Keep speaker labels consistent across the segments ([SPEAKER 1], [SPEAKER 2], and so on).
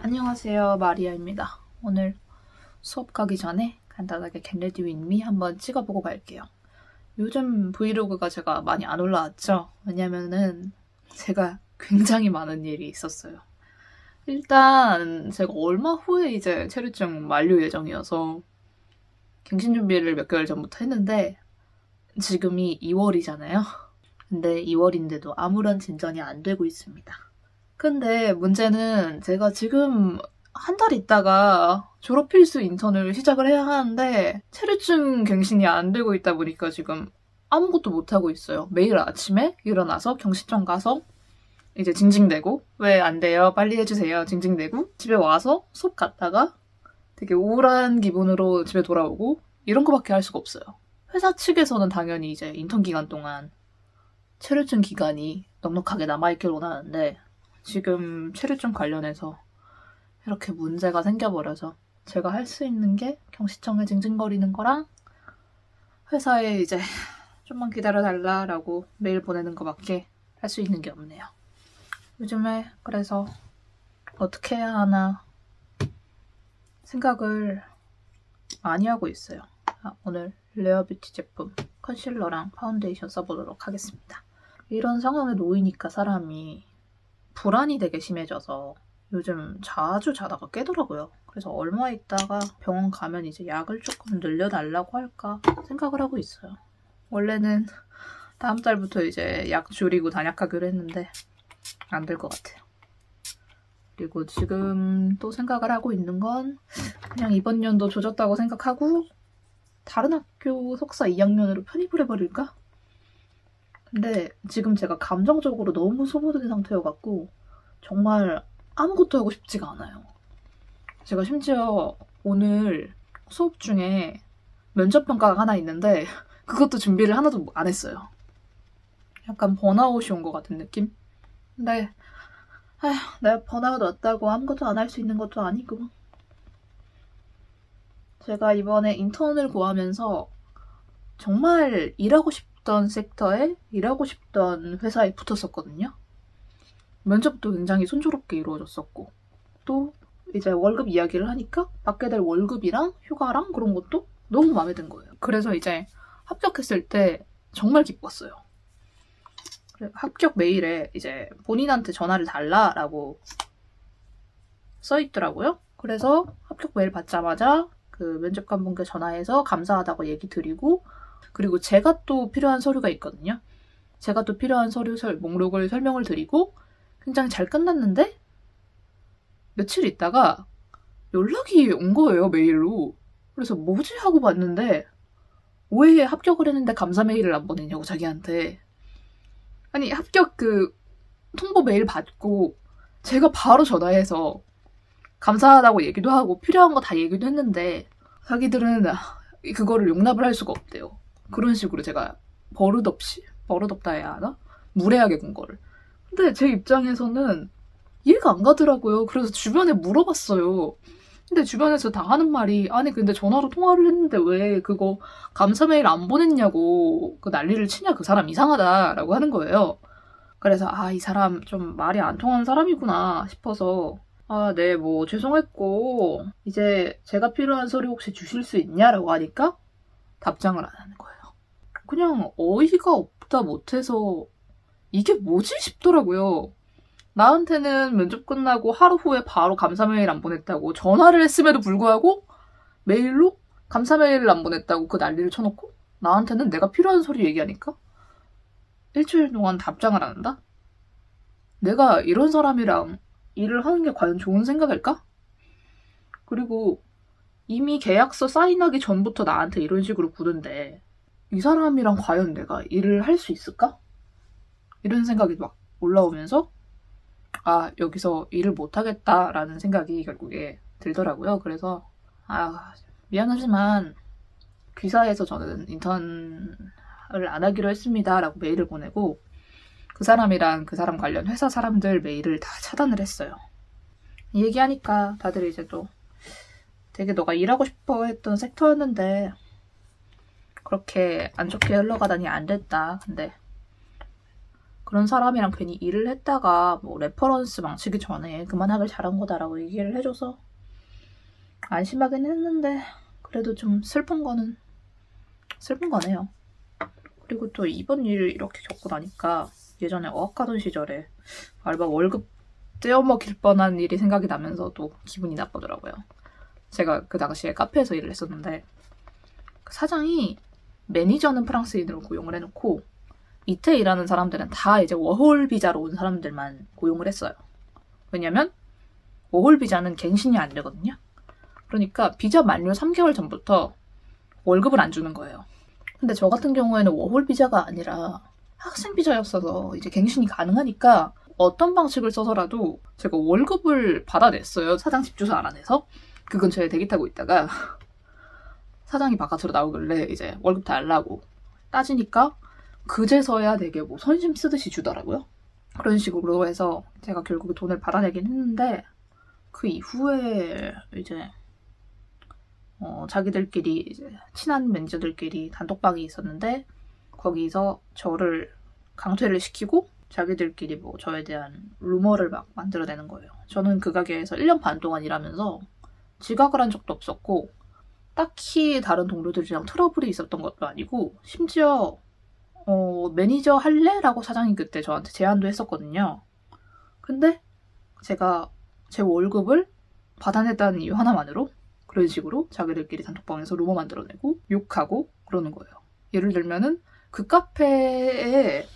[SPEAKER 1] 안녕하세요, 마리아입니다. 오늘 수업 가기 전에 간단하게 Get Ready With Me 한번 찍어보고 갈게요. 요즘 브이로그가 제가 많이 안 올라왔죠? 왜냐면은 제가 굉장히 많은 일이 있었어요. 일단 제가 얼마 후에 이제 체류증 만료 예정이어서 갱신 준비를 몇 개월 전부터 했는데 지금이 2월이잖아요? 근데 2월인데도 아무런 진전이 안 되고 있습니다. 근데 문제는 제가 지금 한 달 있다가 졸업 필수 인턴을 시작을 해야 하는데 체류증 갱신이 안 되고 있다 보니까 지금 아무것도 못하고 있어요. 매일 아침에 일어나서 경시청 가서 이제 징징대고 왜 안 돼요? 빨리 해주세요. 징징대고 집에 와서 수업 갔다가 되게 우울한 기분으로 집에 돌아오고 이런 거밖에 할 수가 없어요. 회사 측에서는 당연히 이제 인턴 기간 동안 체류증 기간이 넉넉하게 남아있길 원하는데 지금 체류증 관련해서 이렇게 문제가 생겨버려서 제가 할 수 있는 게 경시청에 징징거리는 거랑 회사에 이제 좀만 기다려달라라고 메일 보내는 거밖에 할 수 있는 게 없네요. 요즘에 그래서 어떻게 해야 하나 생각을 많이 하고 있어요. 오늘 레어뷰티 제품 컨실러랑 파운데이션 써보도록 하겠습니다. 이런 상황에 놓이니까 사람이 불안이 되게 심해져서 요즘 자주 자다가 깨더라고요. 그래서 얼마 있다가 병원 가면 이제 약을 조금 늘려달라고 할까 생각을 하고 있어요. 원래는 다음 달부터 이제 약 줄이고 단약하기로 했는데 안 될 것 같아요. 그리고 지금 또 생각을 하고 있는 건 그냥 이번 연도 조졌다고 생각하고 다른 학교 석사 2학년으로 편입을 해버릴까? 근데 지금 제가 감정적으로 너무 소모된 상태여갖고 정말 아무것도 하고 싶지가 않아요. 제가 심지어 오늘 수업 중에 면접 평가가 하나 있는데 그것도 준비를 하나도 안 했어요. 약간 번아웃이 온 것 같은 느낌? 근데 내가 번아웃 왔다고 아무것도 안 할 수 있는 것도 아니고 제가 이번에 인턴을 구하면서 정말 일하고 싶던 섹터에 일하고 싶던 회사에 붙었었거든요. 면접도 굉장히 순조롭게 이루어졌었고 또 이제 월급 이야기를 하니까 받게 될 월급이랑 휴가랑 그런 것도 너무 마음에 든 거예요. 그래서 이제 합격했을 때 정말 기뻤어요. 합격 메일에 이제 본인한테 전화를 달라라고 써있더라고요. 그래서 합격 메일 받자마자 그 면접관분께 전화해서 감사하다고 얘기 드리고 그리고 제가 또 필요한 서류가 있거든요. 제가 또 필요한 서류 목록을 설명을 드리고 굉장히 잘 끝났는데 며칠 있다가 연락이 온 거예요, 메일로. 그래서 뭐지? 하고 봤는데 왜 합격을 했는데 감사 메일을 안 보내냐고 자기한테. 아니 합격 그 통보 메일 받고 제가 바로 전화해서 감사하다고 얘기도 하고 필요한 거 다 얘기도 했는데 자기들은 그거를 용납을 할 수가 없대요. 그런 식으로 제가 버릇없다 해야 하나? 무례하게 군 거를. 근데 제 입장에서는 이해가 안 가더라고요. 그래서 주변에 물어봤어요. 근데 주변에서 다 하는 말이 아니 근데 전화로 통화를 했는데 왜 그거 감사 메일 안 보냈냐고 그 난리를 치냐 그 사람 이상하다라고 하는 거예요. 그래서 이 사람 좀 말이 안 통하는 사람이구나 싶어서 네, 뭐 죄송했고 이제 제가 필요한 서류 혹시 주실 수 있냐라고 하니까 답장을 안 하는 거예요. 그냥 어이가 없다 못해서 이게 뭐지 싶더라고요. 나한테는 면접 끝나고 하루 후에 바로 감사 메일 안 보냈다고 전화를 했음에도 불구하고 메일로 감사 메일을 안 보냈다고 그 난리를 쳐놓고 나한테는 내가 필요한 소리 얘기하니까 일주일 동안 답장을 안 한다? 내가 이런 사람이랑 일을 하는 게 과연 좋은 생각일까? 그리고 이미 계약서 사인하기 전부터 나한테 이런 식으로 구는데 이 사람이랑 과연 내가 일을 할 수 있을까? 이런 생각이 막 올라오면서 여기서 일을 못하겠다라는 생각이 결국에 들더라고요. 그래서 미안하지만 귀사해서 저는 인턴을 안 하기로 했습니다 라고 메일을 보내고 그 사람이랑 그 사람 관련 회사 사람들 메일을 다 차단을 했어요. 이 얘기하니까 다들 이제 또 되게 너가 일하고 싶어 했던 섹터였는데 그렇게 안 좋게 흘러가다니 안 됐다. 근데 그런 사람이랑 괜히 일을 했다가 뭐 레퍼런스 망치기 전에 그만하길 잘한 거다라고 얘기를 해줘서 안심하긴 했는데 그래도 좀 슬픈 거네요. 그리고 또 이번 일을 이렇게 겪고 나니까 예전에 어학하던 시절에 알바 월급 떼어먹힐 뻔한 일이 생각이 나면서도 기분이 나쁘더라고요. 제가 그 당시에 카페에서 일을 했었는데 그 사장이 매니저는 프랑스인으로 고용을 해놓고 밑에 일하는 사람들은 다 이제 워홀 비자로 온 사람들만 고용을 했어요. 왜냐면 워홀 비자는 갱신이 안 되거든요. 그러니까 비자 만료 3개월 전부터 월급을 안 주는 거예요. 근데 저 같은 경우에는 워홀 비자가 아니라 학생 비자였어서 이제 갱신이 가능하니까 어떤 방식을 써서라도 제가 월급을 받아냈어요. 사장 집 주소 알아내서. 그 근처에 대기 타고 있다가 사장이 바깥으로 나오길래 이제 월급 달라고 따지니까 그제서야 되게 뭐 선심 쓰듯이 주더라고요. 그런 식으로 해서 제가 결국에 돈을 받아내긴 했는데 그 이후에 이제 자기들끼리 이제 친한 매니저들끼리 단톡방이 있었는데 거기서 저를 강퇴를 시키고 자기들끼리 뭐 저에 대한 루머를 막 만들어내는 거예요. 저는 그 가게에서 1년 반 동안 일하면서 지각을 한 적도 없었고 딱히 다른 동료들이랑 트러블이 있었던 것도 아니고 심지어 매니저 할래? 라고 사장이 그때 저한테 제안도 했었거든요. 근데 제가 제 월급을 받아냈다는 이유 하나만으로 그런 식으로 자기들끼리 단톡방에서 루머 만들어내고 욕하고 그러는 거예요. 예를 들면은 그 카페에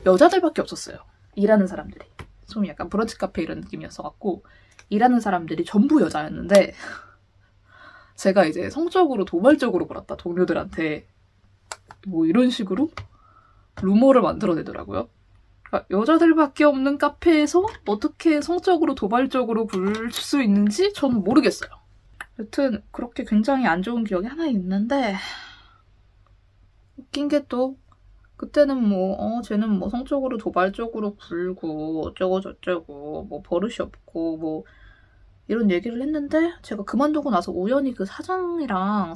[SPEAKER 1] 여자들밖에 없었어요. 일하는 사람들이. 좀 약간 브런치 카페 이런 느낌이었어갖고 일하는 사람들이 전부 여자였는데 제가 이제 성적으로 도발적으로 굴었다 동료들한테 뭐 이런 식으로 루머를 만들어내더라고요. 그러니까 여자들밖에 없는 카페에서 어떻게 성적으로 도발적으로 굴 수 있는지 저는 모르겠어요. 여튼 그렇게 굉장히 안 좋은 기억이 하나 있는데 웃긴 게 또 그때는 뭐 쟤는 뭐 성적으로 도발적으로 굴고 어쩌고 저쩌고 뭐 버릇이 없고 뭐 이런 얘기를 했는데 제가 그만두고 나서 우연히 그 사장이랑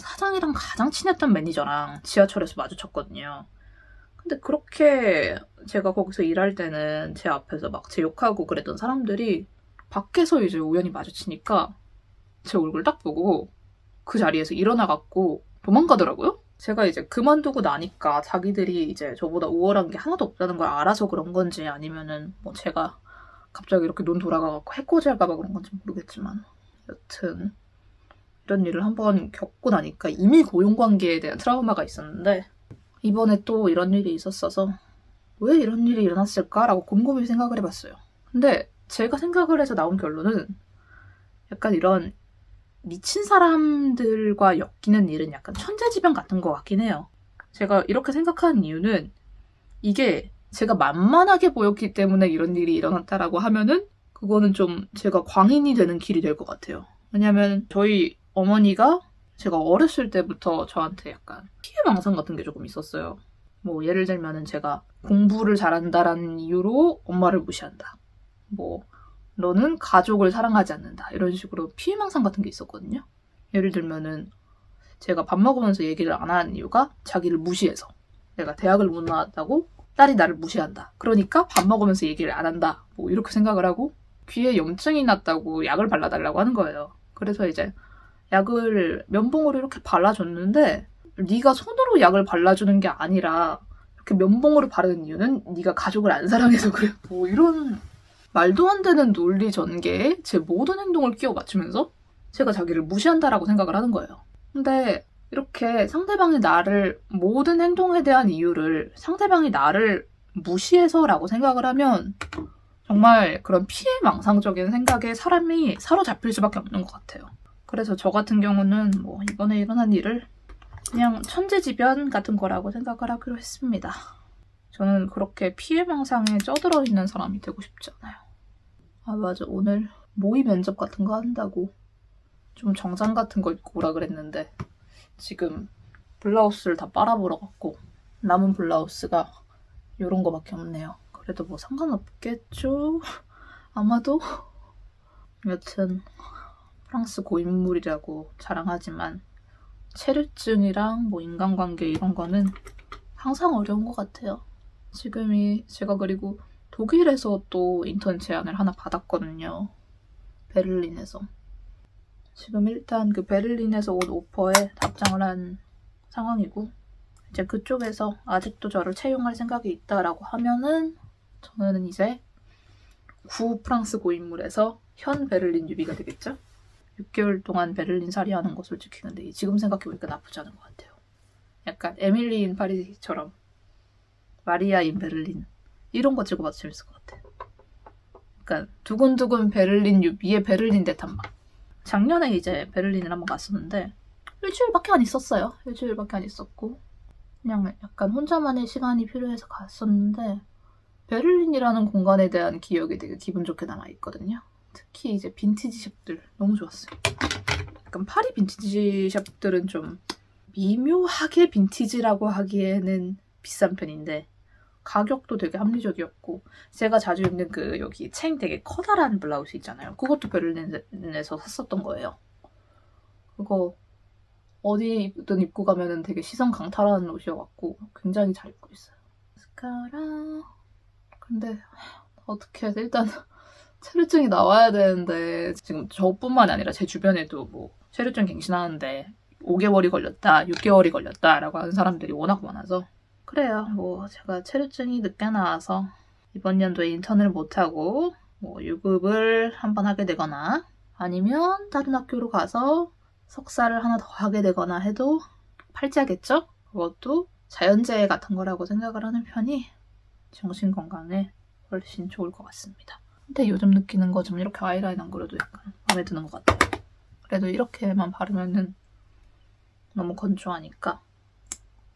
[SPEAKER 1] 가장 친했던 매니저랑 지하철에서 마주쳤거든요. 근데 그렇게 제가 거기서 일할 때는 제 앞에서 막 제 욕하고 그랬던 사람들이 밖에서 이제 우연히 마주치니까 제 얼굴 딱 보고 그 자리에서 일어나갖고 도망가더라고요. 제가 이제 그만두고 나니까 자기들이 이제 저보다 우월한 게 하나도 없다는 걸 알아서 그런 건지 아니면은 뭐 제가 갑자기 이렇게 눈 돌아가갖고 해코지할까봐 그런 건지 모르겠지만 여튼 이런 일을 한번 겪고 나니까 이미 고용관계에 대한 트라우마가 있었는데 이번에 또 이런 일이 있었어서 왜 이런 일이 일어났을까라고 곰곰이 생각을 해봤어요. 근데 제가 생각을 해서 나온 결론은 약간 이런 미친 사람들과 엮이는 일은 약간 천재지변 같은 것 같긴 해요. 제가 이렇게 생각하는 이유는 이게 제가 만만하게 보였기 때문에 이런 일이 일어났다라고 하면은 그거는 좀 제가 광인이 되는 길이 될 것 같아요. 왜냐면 저희 어머니가 제가 어렸을 때부터 저한테 약간 피해망상 같은 게 조금 있었어요. 뭐 예를 들면은 제가 공부를 잘한다라는 이유로 엄마를 무시한다. 뭐 너는 가족을 사랑하지 않는다. 이런 식으로 피해망상 같은 게 있었거든요. 예를 들면은 제가 밥 먹으면서 얘기를 안 하는 이유가 자기를 무시해서 내가 대학을 못 나왔다고 딸이 나를 무시한다. 그러니까 밥 먹으면서 얘기를 안 한다. 뭐 이렇게 생각을 하고 귀에 염증이 났다고 약을 발라달라고 하는 거예요. 그래서 이제 약을 면봉으로 이렇게 발라줬는데 네가 손으로 약을 발라주는 게 아니라 이렇게 면봉으로 바르는 이유는 네가 가족을 안 사랑해서 그래. 뭐 이런 말도 안 되는 논리 전개에 제 모든 행동을 끼워 맞추면서 제가 자기를 무시한다라고 생각을 하는 거예요. 근데 이렇게 상대방이 나를 모든 행동에 대한 이유를 상대방이 나를 무시해서라고 생각을 하면 정말 그런 피해망상적인 생각에 사람이 사로잡힐 수밖에 없는 것 같아요. 그래서 저 같은 경우는 뭐 이번에 일어난 일을 그냥 천재지변 같은 거라고 생각을 하기로 했습니다. 저는 그렇게 피해망상에 쩌들어 있는 사람이 되고 싶지 않아요. 아 맞아, 오늘 모의 면접 같은 거 한다고 좀 정장 같은 거 입고 오라 그랬는데 지금 블라우스를 다 빨아버려갖고 남은 블라우스가 이런 거밖에 없네요. 그래도 뭐 상관없겠죠? 아마도? 여튼 프랑스 고인물이라고 자랑하지만 체류증이랑 뭐 인간관계 이런 거는 항상 어려운 것 같아요. 지금이 제가 그리고 독일에서 또 인턴 제안을 하나 받았거든요. 베를린에서. 지금 일단 그 베를린에서 온 오퍼에 답장을 한 상황이고 이제 그쪽에서 아직도 저를 채용할 생각이 있다라고 하면은 저는 이제 구 프랑스 고인물에서 현 베를린 유비가 되겠죠? 6개월 동안 베를린 살이 하는 거 솔직히 근데 지금 생각해보니까 나쁘지 않은 것 같아요. 약간 에밀리 인 파리처럼 마리아 인 베를린 이런 거 찍어봐도 재밌을 것 같아요. 약간 두근두근 베를린 유비의 베를린 대탐방. 작년에 이제 베를린을 한번 갔었는데 일주일밖에 안 있었어요. 일주일밖에 안 있었고 그냥 약간 혼자만의 시간이 필요해서 갔었는데 베를린이라는 공간에 대한 기억이 되게 기분 좋게 남아있거든요. 특히 이제 빈티지 샵들 너무 좋았어요. 약간 파리 빈티지 샵들은 좀 미묘하게 빈티지라고 하기에는 비싼 편인데 가격도 되게 합리적이었고 제가 자주 입는 그 여기 챙 되게 커다란 블라우스 있잖아요. 그것도 베를린에서 샀었던 거예요. 그거 어디든 입고 가면은 되게 시선 강탈하는 옷이어갖고 굉장히 잘 입고 있어요. 스카라. 근데 어떻게 일단 체류증이 나와야 되는데 지금 저뿐만 아니라 제 주변에도 뭐 체류증 갱신하는데 5개월이 걸렸다, 6개월이 걸렸다라고 하는 사람들이 워낙 많아서 그래요. 뭐 제가 체류증이 늦게 나와서 이번 연도에 인턴을 못하고 뭐 유급을 한번 하게 되거나 아니면 다른 학교로 가서 석사를 하나 더 하게 되거나 해도 팔자겠죠? 그것도 자연재해 같은 거라고 생각을 하는 편이 정신건강에 훨씬 좋을 것 같습니다. 근데 요즘 느끼는 거 좀 이렇게 아이라인 안 그려도 약간 마음에 드는 것 같아요. 그래도 이렇게만 바르면은 너무 건조하니까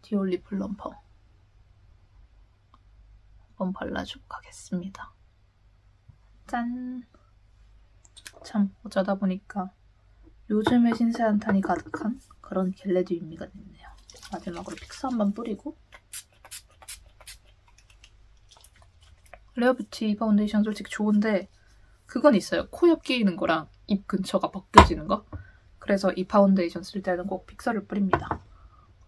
[SPEAKER 1] 디올리 플럼퍼 한번 발라주고 가겠습니다. 짠! 참 어쩌다 보니까 요즘의 신세 한탄이 가득한 그런 겟레디 윤미가 됐네요. 마지막으로 픽스 한번 뿌리고 레어뷰티 파운데이션 솔직히 좋은데 그건 있어요. 코 옆 끼이는 거랑 입 근처가 벗겨지는 거. 그래서 이 파운데이션 쓸 때는 꼭 픽서를 뿌립니다.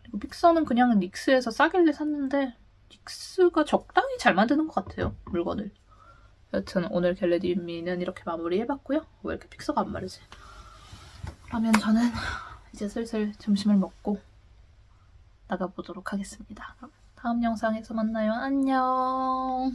[SPEAKER 1] 그리고 픽서는 그냥 닉스에서 싸길래 샀는데 닉스가 적당히 잘 만드는 것 같아요. 물건을. 여튼 오늘 겟레디 윤미는 이렇게 마무리해봤고요. 왜 이렇게 픽서가 안 마르지? 그러면 저는 이제 슬슬 점심을 먹고 나가보도록 하겠습니다. 다음 영상에서 만나요. 안녕.